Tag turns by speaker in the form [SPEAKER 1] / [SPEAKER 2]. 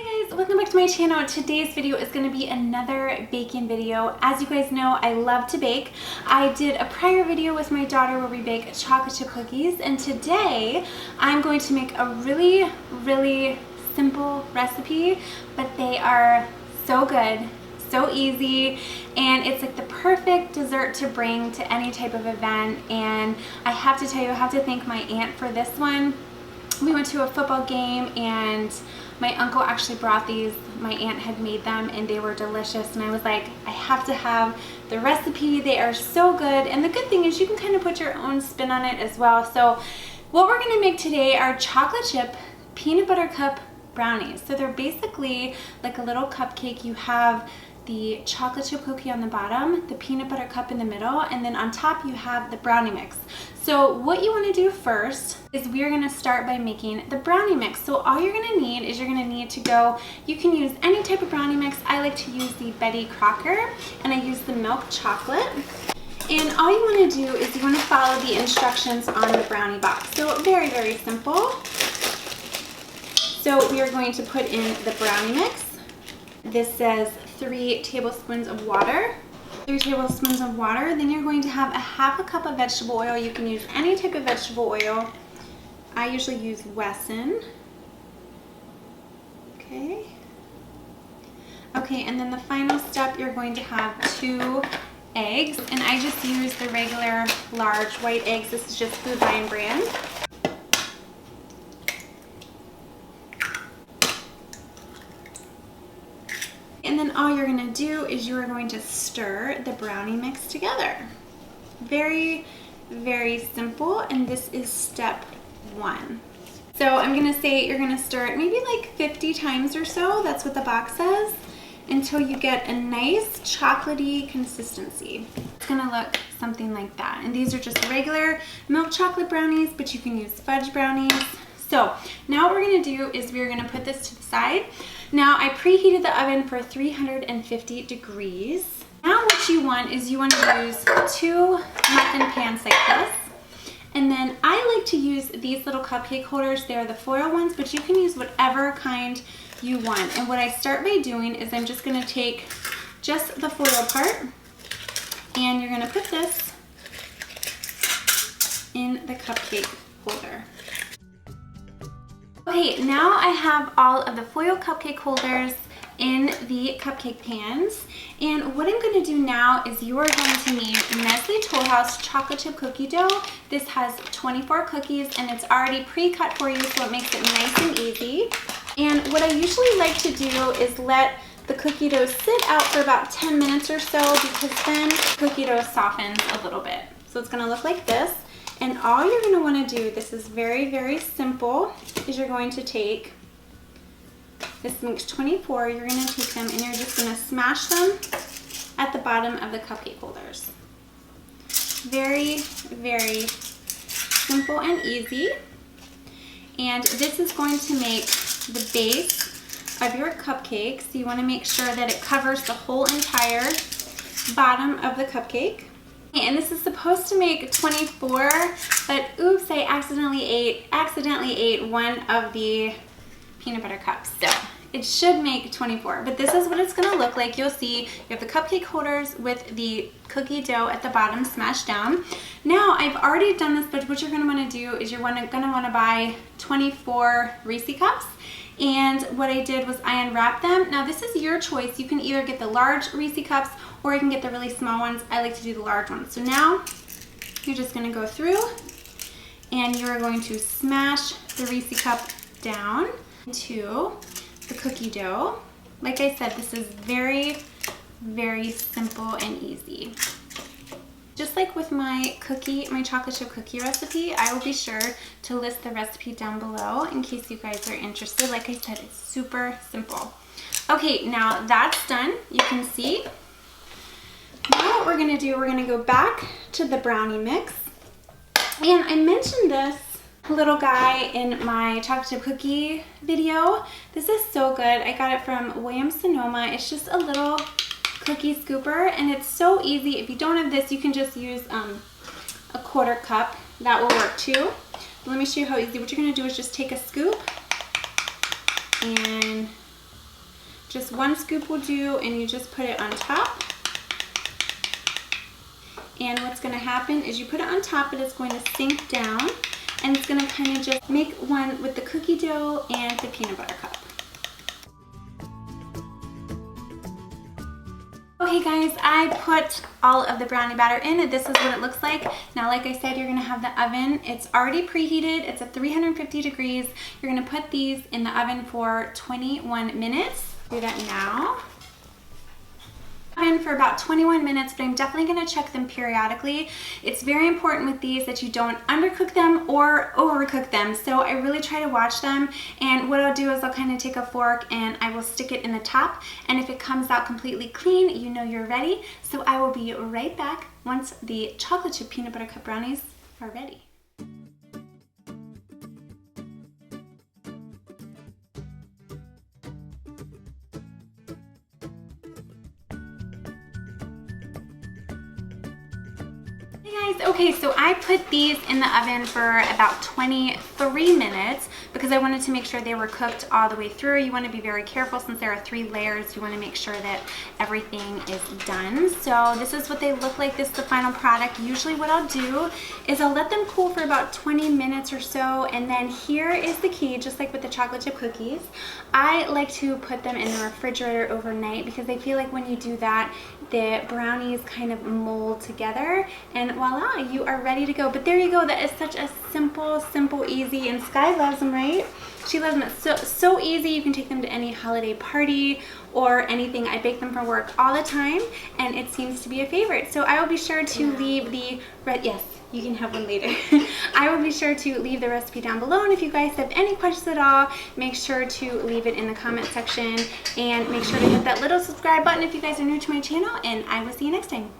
[SPEAKER 1] Hi guys, welcome back to my channel. Today's video is going to be another baking video. As you guys know, I love to bake. I did a prior video with my daughter where we bake chocolate chip cookies, and today I'm going to make a really simple recipe, but they are so good, so easy, and it's like the perfect dessert to bring to any type of event. And I have to tell you, I have to thank my aunt for this one. We went to a football game and my uncle actually brought these. My aunt had made them and they were delicious, and I was like, I have to have the recipe. They are so good, and the good thing is you can kind of put your own spin on it as well. So what we're going to make today are chocolate chip peanut butter cup brownies. So they're basically like a little cupcake. You have the chocolate chip cookie on the bottom, the peanut butter cup in the middle, and then on top you have the brownie mix. So what you want to do first is we're going to start by making the brownie mix. So all you're going to need is you're going to need to go, you can use any type of brownie mix. I like to use the Betty Crocker, and I use the milk chocolate. And all you want to do is you want to follow the instructions on the brownie box. So very simple. So we are going to put in the brownie mix. This says 3 tablespoons of water. 3 tablespoons of water. Then you're going to have a half a cup of vegetable oil. You can use any type of vegetable oil. I usually use Wesson. Okay, and then the final step, you're going to have 2 eggs, and I just use the regular large white eggs. This is just Food Lion brand. And then all you're going to do is you are going to stir the brownie mix together. Very simple, and this is step 1. So I'm going to say you're going to stir it maybe like 50 times or so. That's what the box says, until you get a nice chocolatey consistency. It's going to look something like that. And these are just regular milk chocolate brownies, but you can use fudge brownies. So now what we're going to do is we're going to put this to the side. Now I preheated the oven for 350 degrees. Now what you want is you want to use 2 muffin pans like this. And then I like to use these little cupcake holders. They're the foil ones, but you can use whatever kind you want. And what I start by doing is I'm just going to take just the foil part, and you're going to put this in the cupcake holder. Okay, now I have all of the foil cupcake holders in the cupcake pans, and what I'm going to do now is you are going to need Nestle Tollhouse chocolate chip cookie dough. This has 24 cookies, and it's already pre-cut for you, so it makes it nice and easy. And what I usually like to do is let the cookie dough sit out for about 10 minutes or so, because then cookie dough softens a little bit. So it's going to look like this. And all you're going to want to do, this is very simple, is you're going to take, this makes 24, you're going to take them and you're just going to smash them at the bottom of the cupcake holders. Very simple and easy. And this is going to make the base of your cupcake, so you want to make sure that it covers the whole entire bottom of the cupcake. And this is supposed to make 24, but oops, I accidentally ate one of the peanut butter cups. So it should make 24, but this is what it's going to look like. You'll see you have the cupcake holders with the cookie dough at the bottom smashed down. Now I've already done this, but what you're going to want to do is you're going to want to buy 24 Reese cups. And what I did was I unwrapped them. Now this is your choice. You can either get the large Reese cups or you can get the really small ones. I like to do the large ones. So now you're just going to go through and you're going to smash the Reese cup down into the cookie dough. Like I said, this is very simple and easy. Just like with my chocolate chip cookie recipe, I will be sure to list the recipe down below in case you guys are interested. Like I said, it's super simple. Okay, now that's done. You can see. Now what we're going to do, we're going to go back to the brownie mix. And I mentioned this little guy in my chocolate chip cookie video. This is so good. I got it from Williams-Sonoma. It's just a little cookie scooper, and it's so easy. If you don't have this, you can just use a 1/4 cup. That will work too. But let me show you how easy. What you're going to do is just take a scoop and Just 1 scoop will do, and you just put it on top. And what's going to happen is you put it on top, but it's going to sink down, and it's going to kind of just make one with the cookie dough and the peanut butter cup. Okay guys, I put all of the brownie batter in. This is what it looks like. Now, like I said, you're going to have the oven. It's already preheated. It's at 350 degrees. You're going to put these in the oven for 21 minutes. Do that now. Oven for about 21 minutes, but I'm definitely going to check them periodically. It's very important with these that you don't undercook them or overcook them, so I really try to watch them. And what I'll do is I'll kind of take a fork and I will stick it in the top, and if it comes out completely clean, you know you're ready. So I will be right back once the chocolate chip peanut butter cup brownies are ready. Okay, so I put these in the oven for about 23 minutes because I wanted to make sure they were cooked all the way through. You want to be very careful since there are 3 layers. You want to make sure that everything is done. So this is what they look like. This is the final product. Usually what I'll do is I'll let them cool for about 20 minutes or so, and then here is the key, just like with the chocolate chip cookies. I like to put them in the refrigerator overnight because I feel like when you do that, the brownies kind of mold together, and voila, you are ready to go. But there you go. That is such a simple, easy, and Sky loves them, right? She loves them. It's so easy. You can take them to any holiday party or anything. I bake them for work all the time, and it seems to be a favorite. So I will be sure to leave the yes, you can have one later. I will be sure to leave the recipe down below, and if you guys have any questions at all, make sure to leave it in the comment section, and make sure to hit that little subscribe button if you guys are new to my channel, and I will see you next time.